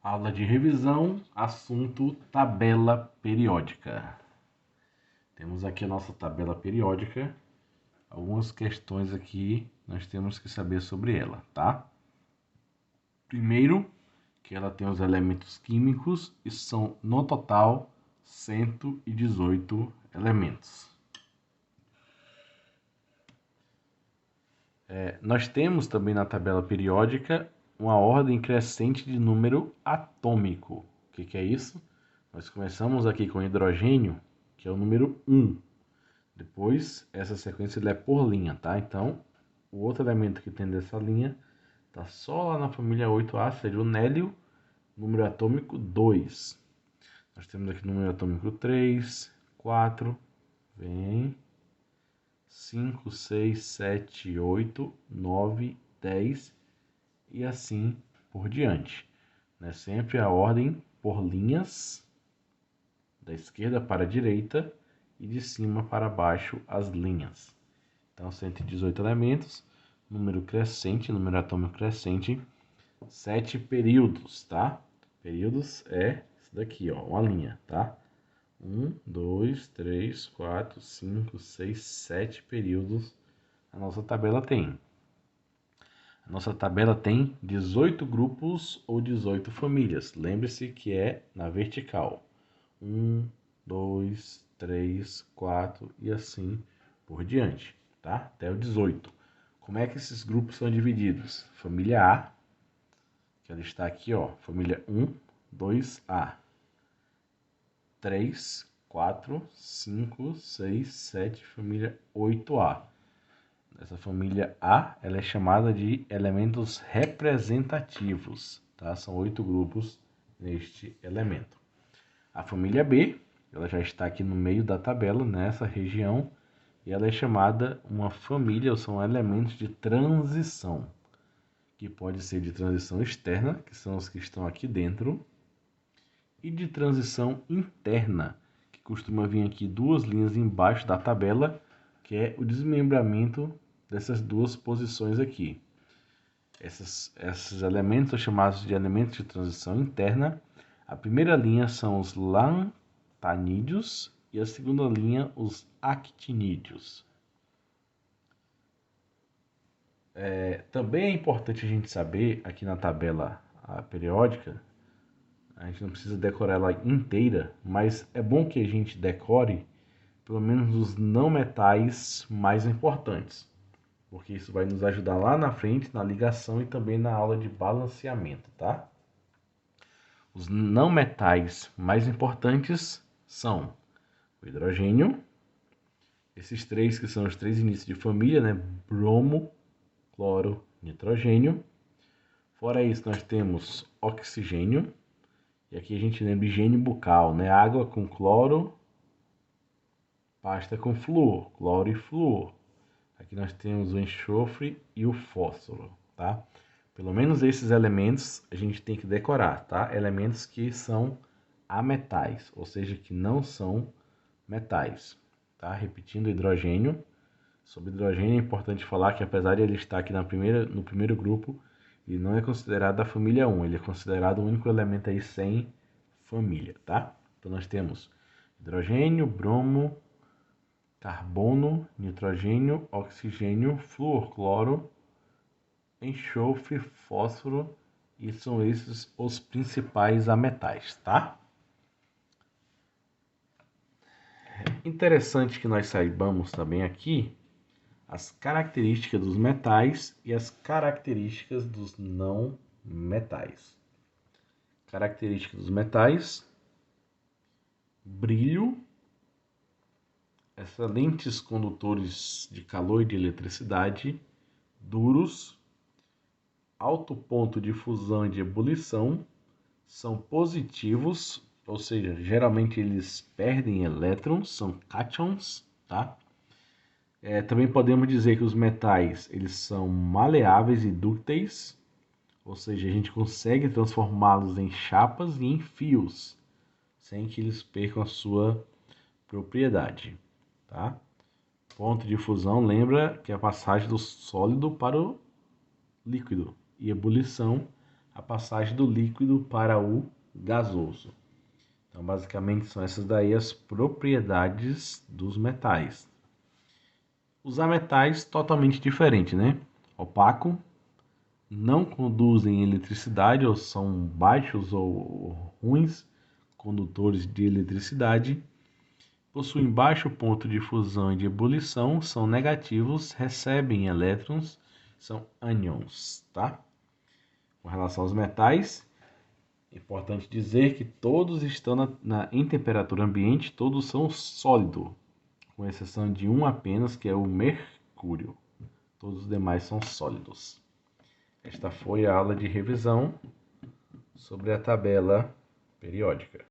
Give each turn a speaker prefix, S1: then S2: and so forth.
S1: Aula de revisão, assunto tabela periódica. Temos aqui a nossa tabela periódica. Algumas questões aqui nós temos que saber sobre ela, tá? Primeiro, que ela tem os elementos químicos e são, no total, 118 elementos. Nós temos também na tabela periódica uma ordem crescente de número atômico. O que é isso? Nós começamos aqui com hidrogênio, que é o número 1. Depois, essa sequência é por linha, tá? Então, o outro elemento que tem dessa linha está só lá na família 8A, seria o nélio, número atômico 2. Nós temos aqui o número atômico 3, 4, vem, 5, 6, 7, 8, 9, 10 e assim por diante. Né? Sempre a ordem por linhas, da esquerda para a direita e de cima para baixo as linhas. Então, 118 elementos, número crescente, número atômico crescente, 7 períodos, tá? Períodos é isso daqui, ó, uma linha, tá? 1, 2, 3, 4, 5, 6, 7 períodos a nossa tabela tem. A nossa tabela tem 18 grupos ou 18 famílias. Lembre-se que é na vertical. 1, 2, 3, 4 e assim por diante, tá? Até o 18. Como é que esses grupos são divididos? Família A, que ela está aqui, ó, família 1, 2A. 3, 4, 5, 6, 7, família 8A. Essa família A, ela é chamada de elementos representativos, tá? São 8 grupos neste elemento. A família B, ela já está aqui no meio da tabela, nessa região, e ela é chamada uma família, ou são elementos de transição, que pode ser de transição externa, que são os que estão aqui dentro, e de transição interna, que costuma vir aqui duas linhas embaixo da tabela, que é o desmembramento dessas duas posições aqui. Esses elementos são chamados de elementos de transição interna. A primeira linha são os lantanídeos e a segunda linha os actinídeos. Também é importante a gente saber, aqui na tabela periódica, a gente não precisa decorar ela inteira, mas é bom que a gente decore pelo menos os não metais mais importantes, porque isso vai nos ajudar lá na frente, na ligação e também na aula de balanceamento, tá? Os não metais mais importantes são o hidrogênio, esses três que são os três inícios de família, né? Bromo, cloro, nitrogênio. Fora isso, nós temos oxigênio, e aqui a gente lembra higiene bucal, né? Água com cloro, pasta com flúor, cloro e flúor. Aqui nós temos o enxofre e o fósforo, tá? Pelo menos esses elementos a gente tem que decorar, tá? Elementos que são ametais, ou seja, que não são metais, tá? Repetindo, hidrogênio. Sobre hidrogênio é importante falar que apesar de ele estar aqui no primeiro grupo, ele não é considerado da família 1, ele é considerado o único elemento aí sem família, tá? Então nós temos hidrogênio, bromo, carbono, nitrogênio, oxigênio, flúor, cloro, enxofre, fósforo, e são esses os principais ametais, tá? É interessante que nós saibamos também aqui as características dos metais e as características dos não metais. Características dos metais: brilho, excelentes condutores de calor e de eletricidade, duros, alto ponto de fusão e de ebulição, são positivos, ou seja, geralmente eles perdem elétrons, são cátions, tá? Também podemos dizer que os metais eles são maleáveis e dúcteis, ou seja, a gente consegue transformá-los em chapas e em fios, sem que eles percam a sua propriedade, tá? Ponto de fusão lembra que é a passagem do sólido para o líquido, e ebulição, a passagem do líquido para o gasoso. Então, basicamente, são essas daí as propriedades dos metais. Os ametais totalmente diferentes, né? Opaco, não conduzem eletricidade ou são baixos ou ruins condutores de eletricidade, possuem baixo ponto de fusão e de ebulição, são negativos, recebem elétrons, são ânions, tá? Com relação aos metais, é importante dizer que todos estão em temperatura ambiente, todos são sólidos, com exceção de um apenas, que é o mercúrio. Todos os demais são sólidos. Esta foi a aula de revisão sobre a tabela periódica.